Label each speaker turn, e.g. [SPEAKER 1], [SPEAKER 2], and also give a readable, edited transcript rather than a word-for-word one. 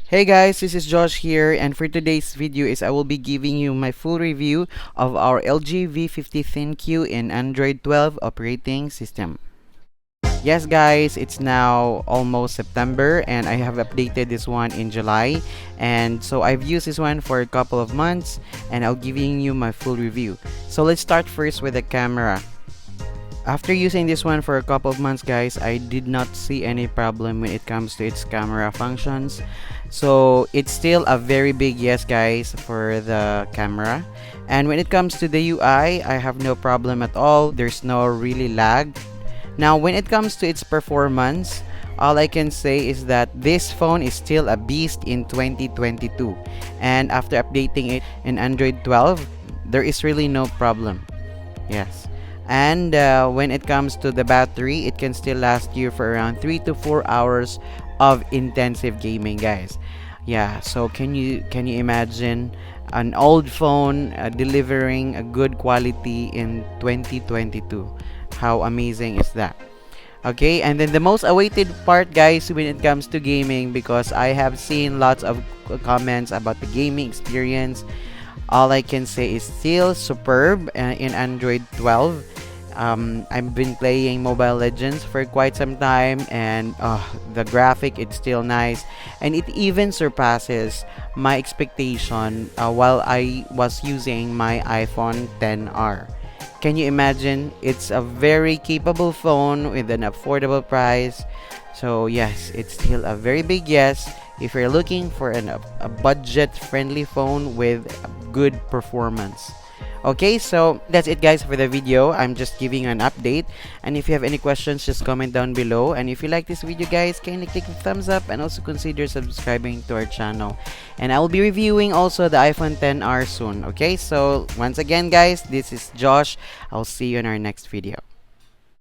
[SPEAKER 1] Hey guys, this is Josh here, and for today's video is I will be giving you my full review of our LG V50 Thinq in Android 12 operating system. Yes guys, it's now almost September and I have updated this one in July, and so I've used this one for a couple of months and I'll giving you my full review. So let's start first with the camera. After using this one for a couple of months guys, I did not see any problem when it comes to its camera functions. So it's still a very big yes guys for the camera. And when it comes to the UI, I have no problem at all. There's no really lag. Now when it comes to its performance, all I can say is that this phone is still a beast in 2022. And after updating it in Android 12, there is really no problem. Yes. And when it comes to the battery, it can still last you for around 3 to 4 hours of intensive gaming guys. Yeah, so can you imagine an old phone delivering a good quality in 2022? How amazing is that? Okay, and then the most awaited part guys when it comes to gaming, because I have seen lots of comments about the gaming experience. All I can say is still superb in Android 12. I've been playing Mobile Legends for quite some time, and the graphic it's still nice, and it even surpasses my expectation while I was using my iPhone 10R. Can you imagine? It's a very capable phone with an affordable price. So yes, it's still a very big yes if you're looking for a budget-friendly phone with good performance. Okay, so that's it guys for the video. I'm just giving you an update, and if you have any questions, just comment down below. And if you like this video guys, kindly click the thumbs up and also consider subscribing to our channel. And I will be reviewing also the iPhone 10R soon. Okay, so once again guys, this is Josh. I'll see you in our next video.